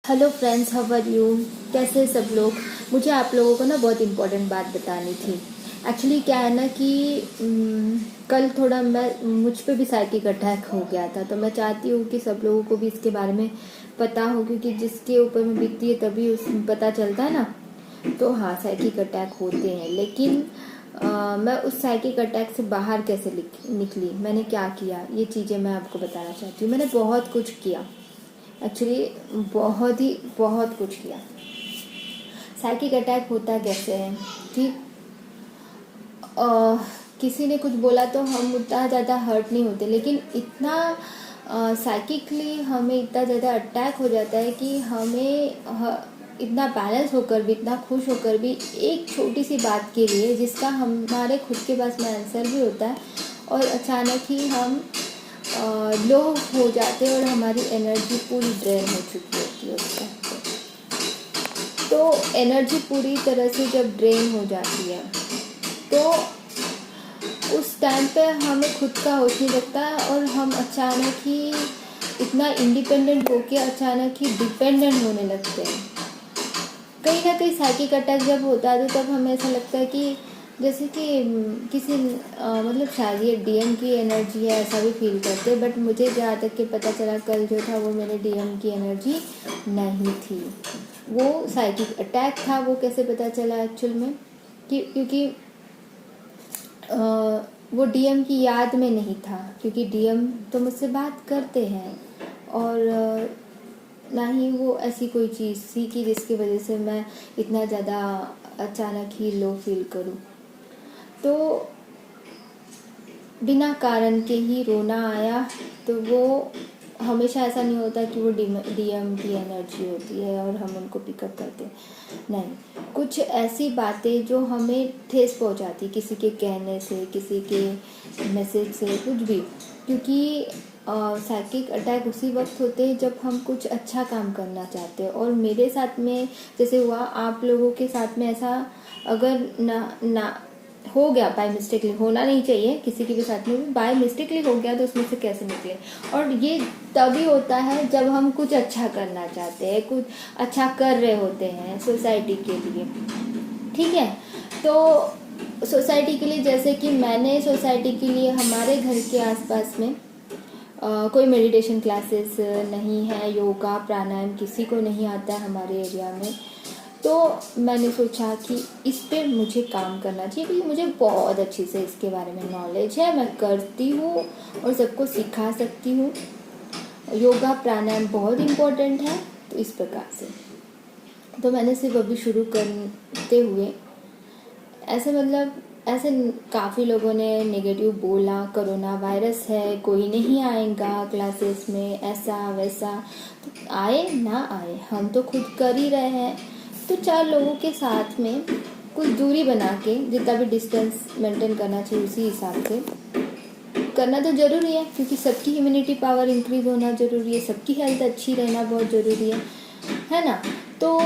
Hello friends, how are you. कैसे सब लोग। मुझे आप लोगों को ना बहुत इम्पोर्टेंट बात बतानी थी। एक्चुअली क्या है ना कि कल थोड़ा मुझ पे भी साइकिक अटैक हो गया था, तो मैं चाहती हूँ कि सब लोगों को भी इसके बारे में पता हो, क्योंकि जिसके ऊपर में बीतती है तभी उस पता चलता है ना। तो हाँ, साइकिक अटैक होते हैं, लेकिन मैं उस साइकिक अटैक से बाहर कैसे निकली, मैंने क्या किया, ये चीज़ें मैं आपको बताना चाहती हूँ। मैंने बहुत कुछ किया, एक्चुअली बहुत कुछ किया। साइकिक अटैक होता कैसे है, ठीक। किसी ने कुछ बोला तो हम उतना ज़्यादा हर्ट नहीं होते, लेकिन इतना साइकिकली हमें इतना ज़्यादा अटैक हो जाता है कि इतना बैलेंस होकर भी, इतना खुश होकर भी, एक छोटी सी बात के लिए जिसका हमारे खुद के पास में आंसर भी होता है, और अचानक ही हम लो हो जाते हैं और हमारी एनर्जी पूरी ड्रेन हो चुकी होती है उस टाइम पे। तो एनर्जी पूरी तरह से जब ड्रेन हो जाती है तो उस टाइम पे हमें खुद का होश नहीं लगता, और हम अचानक ही इतना इंडिपेंडेंट होके अचानक ही डिपेंडेंट होने लगते हैं। कहीं ना कहीं साइकिक अटैक जब होता है तो तब हमें ऐसा लगता है कि जैसे कि किसी मतलब शायद ये डीएम की एनर्जी है, ऐसा भी फील करते। बट मुझे जहाँ तक कि पता चला, कल जो था वो मेरे डीएम की एनर्जी नहीं थी, वो साइकिक अटैक था। वो कैसे पता चला एक्चुअल में कि क्योंकि वो डीएम की याद में नहीं था, क्योंकि डीएम तो मुझसे बात करते हैं, और ना ही वो ऐसी कोई चीज़ थी कि जिसकी वजह से मैं इतना ज़्यादा अचानक ही लो फील करूं। तो बिना कारण के ही रोना आया। तो वो हमेशा ऐसा नहीं होता कि वो डीएम की एनर्जी होती है और हम उनको पिकअप करते हैं, नहीं। कुछ ऐसी बातें जो हमें ठेस पहुंचाती, किसी के कहने से, किसी के मैसेज से, कुछ भी। क्योंकि साइकिक अटैक उसी वक्त होते हैं जब हम कुछ अच्छा काम करना चाहते हैं, और मेरे साथ में जैसे हुआ, आप लोगों के साथ में ऐसा अगर ना हो गया बाय मिस्टेकली, होना नहीं चाहिए किसी के भी साथ में, भी बाय मिस्टेकली हो गया, तो उसमें से कैसे निकले। और ये तभी होता है जब हम कुछ अच्छा करना चाहते हैं, कुछ अच्छा कर रहे होते हैं सोसाइटी के लिए, ठीक है। तो सोसाइटी के लिए, जैसे कि मैंने सोसाइटी के लिए हमारे घर के आसपास में कोई मेडिटेशन क्लासेस नहीं है, योगा प्राणायाम किसी को नहीं आता है हमारे एरिया में। तो मैंने सोचा कि इस पे मुझे काम करना चाहिए, क्योंकि मुझे बहुत अच्छी से इसके बारे में नॉलेज है, मैं करती हूँ और सबको सिखा सकती हूँ। योगा प्राणायाम बहुत इम्पोर्टेंट है, तो इस प्रकार से तो मैंने सिर्फ अभी शुरू करते हुए ऐसे काफ़ी लोगों ने नेगेटिव बोला, कोरोना वायरस है, कोई नहीं आएगा क्लासेस में, ऐसा वैसा। तो आए ना आए, हम तो खुद कर ही रहे हैं। तो 4 लोगों के साथ में कुछ दूरी बना के, जितना भी डिस्टेंस मेंटेन करना चाहिए उसी हिसाब से करना तो ज़रूरी है, क्योंकि सबकी इम्यूनिटी पावर इंक्रीज होना ज़रूरी है, सबकी हेल्थ अच्छी रहना बहुत ज़रूरी है ना। तो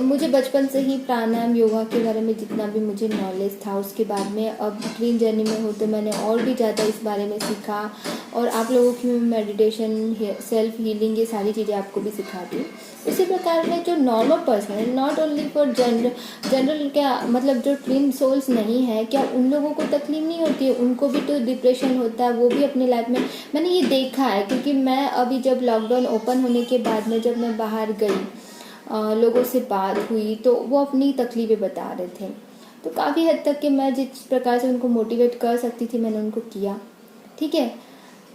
मुझे बचपन से ही प्राणायाम योगा के बारे में जितना भी मुझे नॉलेज था, उसके बाद में अब ग्रीन जर्नी में हो तो मैंने और भी ज़्यादा इस बारे में सीखा, और आप लोगों की मेडिटेशन, सेल्फ हीलिंग, ये सारी चीज़ें आपको भी सिखाती। उसी प्रकार में जो नॉर्मल पर्सन है, नॉट ओनली फॉर जनरल, क्या मतलब जो ट्विन सोल्स नहीं है, क्या उन लोगों को तकलीफ नहीं होती है, उनको भी तो डिप्रेशन होता है, वो भी अपनी लाइफ में, मैंने ये देखा है। क्योंकि मैं अभी जब लॉकडाउन ओपन होने के बाद में जब मैं बाहर गई, लोगों से बात हुई, तो वो अपनी तकलीफ़ें बता रहे थे। तो काफ़ी हद तक कि मैं जिस प्रकार से उनको मोटिवेट कर सकती थी मैंने उनको किया, ठीक है।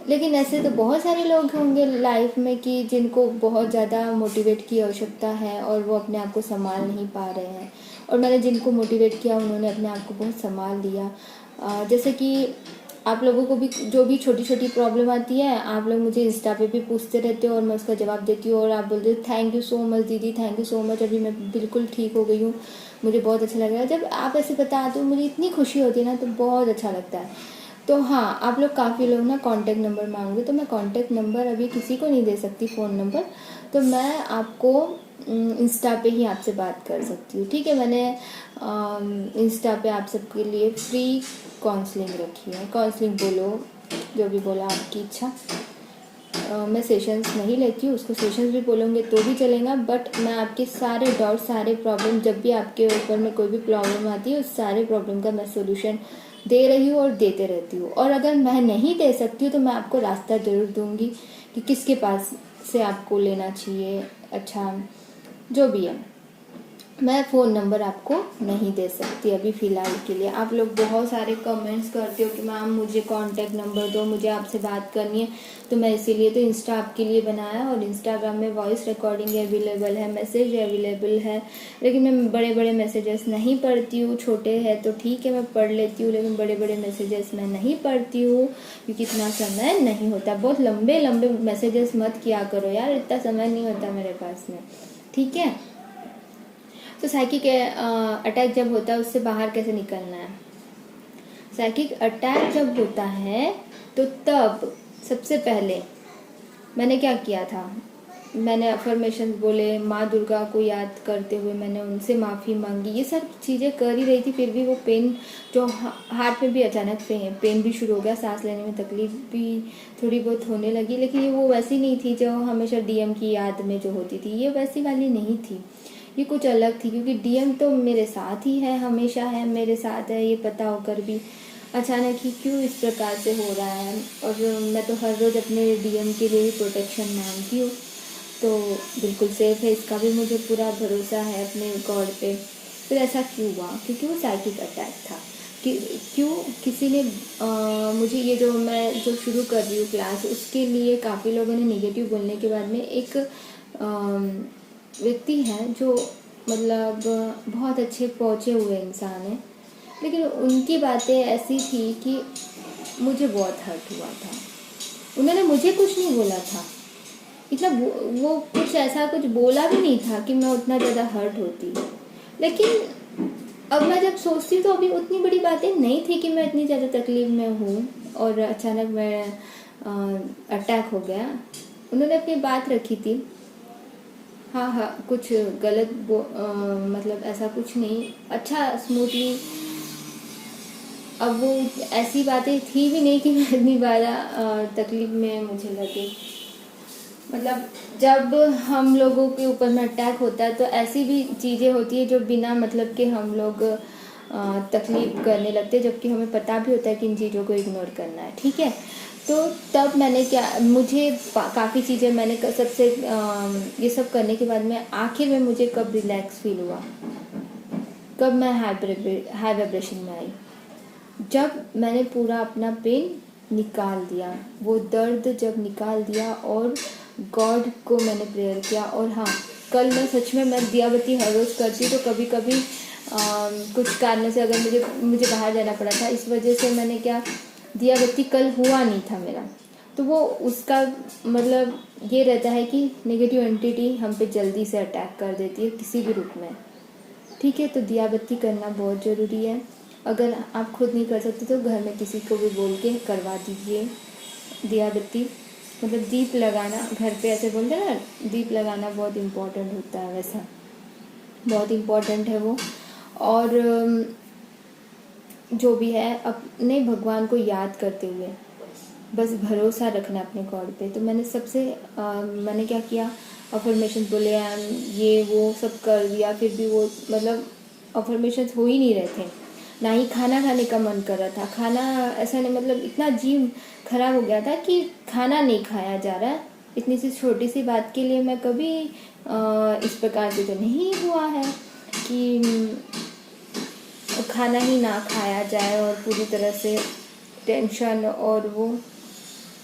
लेकिन ऐसे तो बहुत सारे लोग होंगे लाइफ में कि जिनको बहुत ज़्यादा मोटिवेट की आवश्यकता है और वो अपने आप को संभाल नहीं पा रहे हैं, और मैंने जिनको मोटिवेट किया उन्होंने अपने आप को बहुत संभाल लिया। जैसे कि आप लोगों को भी जो भी छोटी छोटी प्रॉब्लम आती है, आप लोग मुझे इंस्टा पे भी पूछते रहते हो और मैं उसका जवाब देती हूँ, और आप बोलते हो थैंक यू सो मच दीदी, थैंक यू सो मच, अभी मैं बिल्कुल ठीक हो गई हूँ, मुझे बहुत अच्छा लग रहा है। जब आप ऐसे बताते हो मुझे इतनी खुशी होती है ना, तो बहुत अच्छा लगता है। तो हाँ, आप लोग काफ़ी लोग ना कांटेक्ट नंबर मांगे, तो मैं कांटेक्ट नंबर अभी किसी को नहीं दे सकती, फ़ोन नंबर। तो मैं आपको इंस्टा पे ही आपसे बात कर सकती हूँ, ठीक है। मैंने इंस्टा पे आप सबके लिए फ्री काउंसलिंग रखी है, काउंसलिंग बोलो, जो भी बोला आपकी इच्छा। मैं सेशंस नहीं लेती हूँ, उसको सेशंस भी बोलोगे तो भी चलेगा, बट मैं आपके सारे डाउट, सारे प्रॉब्लम, जब भी आपके ऊपर में कोई भी प्रॉब्लम आती है उस सारे प्रॉब्लम का मैं सोल्यूशन दे रही हूँ और देते रहती हूँ। और अगर मैं नहीं दे सकती हूँ तो मैं आपको रास्ता ज़रूर दूँगी कि किसके पास से आपको लेना चाहिए। अच्छा, जो भी है, मैं फ़ोन नंबर आपको नहीं दे सकती अभी फ़िलहाल के लिए। आप लोग बहुत सारे कमेंट्स करते हो कि मैम मुझे कांटेक्ट नंबर दो, मुझे आपसे बात करनी है, तो मैं इसीलिए तो इंस्टा आपके लिए बनाया। और इंस्टाग्राम में वॉइस रिकॉर्डिंग अवेलेबल है, मैसेज अवेलेबल है, लेकिन मैं बड़े बड़े मैसेजेस नहीं पढ़ती हूँ। छोटे हैं तो ठीक है मैं पढ़ लेती हूँ, लेकिन बड़े बड़े मैसेजेस मैं नहीं पढ़ती हूँ क्योंकि इतना समय नहीं होता। बहुत लंबे लंबे मैसेजेस मत किया करो यार, इतना समय नहीं होता मेरे पास में, ठीक है। तो साइकिक अटैक जब होता है उससे बाहर कैसे निकलना है? साइकिक अटैक जब होता है तो तब सबसे पहले मैंने क्या किया था, मैंने अफर्मेशन बोले, माँ दुर्गा को याद करते हुए मैंने उनसे माफ़ी मांगी, ये सब चीज़ें कर ही रही थी। फिर भी वो पेन जो हार्ट में भी अचानक पेन भी शुरू हो गया, सांस लेने में तकलीफ भी थोड़ी बहुत होने लगी, लेकिन ये वो वैसी नहीं थी जो हमेशा डीएम की याद में जो होती थी, ये वैसी वाली नहीं थी, ये कुछ अलग थी। क्योंकि डीएम तो मेरे साथ ही है, हमेशा है, मेरे साथ है, ये पता होकर भी अचानक ही क्यों इस प्रकार से हो रहा है। और मैं तो हर रोज़ अपने डीएम के लिए भी प्रोटेक्शन मांगती हूँ, तो बिल्कुल सेफ है, इसका भी मुझे पूरा भरोसा है अपने गॉड पे। फिर ऐसा क्यों हुआ? क्योंकि वो साइकिक अटैक था। कि क्यों किसी ने मुझे ये जो मैं जो शुरू कर रही हूँ क्लास, उसके लिए काफ़ी लोगों ने नेगेटिव बोलने के बाद में एक व्यक्ति है जो मतलब बहुत अच्छे पहुँचे हुए इंसान है, लेकिन उनकी बातें ऐसी थी कि मुझे बहुत हर्ट हुआ था। उन्होंने मुझे कुछ नहीं बोला था, इतना वो कुछ ऐसा कुछ बोला भी नहीं था कि मैं उतना ज़्यादा हर्ट होती, लेकिन अब मैं जब सोचती हूँ तो अभी उतनी बड़ी बातें नहीं थी कि मैं इतनी ज़्यादा तकलीफ में हूँ और अचानक मैं अटैक हो गया। उन्होंने अपनी बात रखी थी, हाँ हाँ, कुछ गलत मतलब ऐसा कुछ नहीं, अच्छा स्मूथली। अब वो ऐसी बातें थी भी नहीं कि मैं इतनी ज़्यादा तकलीफ में मुझे लगे। मतलब जब हम लोगों के ऊपर में अटैक होता है तो ऐसी भी चीज़ें होती है जो बिना मतलब के हम लोग तकलीफ करने लगते हैं, जबकि हमें पता भी होता है कि इन चीज़ों को इग्नोर करना है, ठीक है। तो तब मैंने क्या, मुझे काफ़ी चीज़ें मैंने सबसे ये सब करने के बाद में आखिर में मुझे कब रिलैक्स फील हुआ, कब मैं हाई वाइब्रेशन में आई, जब मैंने पूरा अपना पेन निकाल दिया, वो दर्द जब निकाल दिया और गॉड को मैंने प्रेयर किया। और हाँ, कल मैं सच में मैं दिया बत्ती हर रोज़ करती हूँ, तो कभी कभी कुछ कारणों से अगर मुझे बाहर जाना पड़ा था, इस वजह से मैंने क्या, दिया बत्ती कल हुआ नहीं था मेरा, तो वो उसका मतलब ये रहता है कि नेगेटिव एंटिटी हम पे जल्दी से अटैक कर देती है किसी भी रूप में, ठीक है। तो दिया बत्ती करना बहुत ज़रूरी है। अगर आप खुद नहीं कर सकते तो घर में किसी को भी बोल के करवा दीजिए दिया बत्ती, मतलब दीप लगाना घर पे, ऐसे बोलते हैं ना, दीप लगाना बहुत इम्पोर्टेंट होता है, वैसा बहुत इम्पोर्टेंट है वो। और जो भी है अपने भगवान को याद करते हुए बस भरोसा रखना अपने गॉड पे। तो मैंने मैंने क्या किया, अफर्मेशन बोले, ये वो सब कर दिया, फिर भी वो मतलब अफर्मेशन हो ही नहीं रहे थे, ना ही खाना खाने का मन कर रहा था। खाना ऐसा नहीं, मतलब इतना जीव खराब हो गया था कि खाना नहीं खाया जा रहा। इतनी सी छोटी सी बात के लिए मैं कभी इस प्रकार से तो नहीं हुआ है कि खाना ही ना खाया जाए और पूरी तरह से टेंशन और वो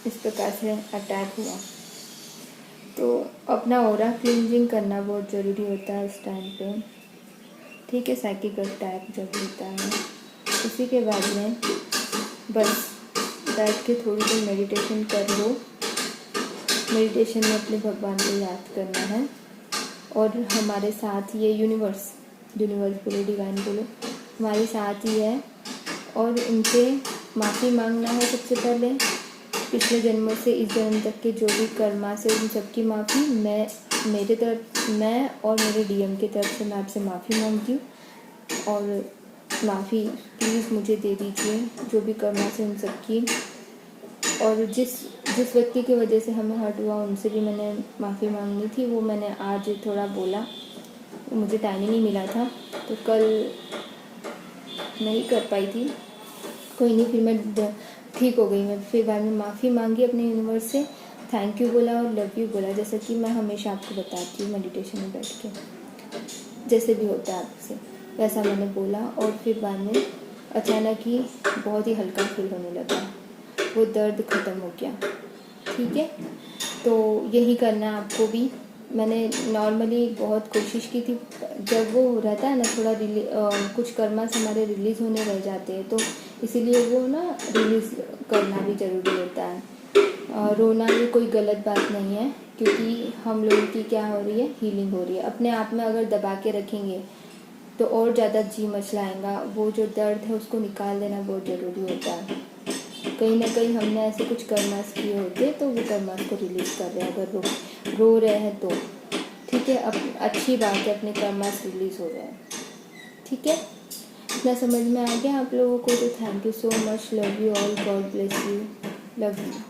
इस प्रकार से अटैक हुआ। तो अपना ऑरा क्लींजिंग करना बहुत ज़रूरी होता है उस टाइम पे, ठीक है। साइकिक अटैक जब होता है उसी के बाद में बस बैठ के थोड़ी देर मेडिटेशन कर लो। मेडिटेशन में अपने भगवान को याद करना है और हमारे साथ ये यूनिवर्स बोलो, डिवाइन बोलो, हमारे साथ ही है और उनसे माफ़ी मांगना है सबसे पहले। पिछले जन्मों से इस जन्म तक के जो भी कर्मा से उन सबकी माफ़ी मैं और मेरे डीएम की तरफ से मैं आपसे माफ़ी मांगती हूँ और माफ़ी प्लीज़ मुझे दे दीजिए जो भी कर्मा से उन सबकी। और जिस जिस व्यक्ति की वजह से हमें हर्ट हुआ उनसे भी मैंने माफ़ी मांगनी थी, वो मैंने आज थोड़ा बोला, मुझे टाइम ही नहीं मिला था तो कल नहीं कर पाई थी। कोई नहीं, फिर मैं ठीक हो गई। मैं फिर बाद में माफ़ी मांगी अपने यूनिवर्स से, थैंक यू बोला और लव यू बोला, जैसा कि मैं हमेशा आपको बताती हूँ मेडिटेशन में बैठ के, जैसे भी होता है आपसे वैसा मैंने बोला। और फिर बाद में अचानक ही बहुत ही हल्का फील होने लगा, वो दर्द ख़त्म हो गया। ठीक है, तो यही करना है आपको भी। मैंने नॉर्मली बहुत कोशिश की थी, जब वो रहता है ना थोड़ा कुछ कर्मास हमारे रिलीज़ होने रह जाते हैं, तो इसीलिए वो ना रिलीज़ करना भी ज़रूरी होता है। रोना ये कोई गलत बात नहीं है, क्योंकि हम लोगों की क्या हो रही है, हीलिंग हो रही है। अपने आप में अगर दबा के रखेंगे तो और ज़्यादा जी मचलाएगा। वो जो दर्द है उसको निकाल देना बहुत ज़रूरी होता है। कहीं ना कहीं हमने ऐसे कुछ कर्मास किए होते तो वो कर्मास को रिलीज़ कर रहे हैं। अगर रो रहे हैं तो ठीक है, अब अच्छी बात है, अपने कर्मास रिलीज़ हो रहे हैं। ठीक है, इतना समझ में आ गया आप लोगों को, तो thank you so much, love you all, God bless you, love you.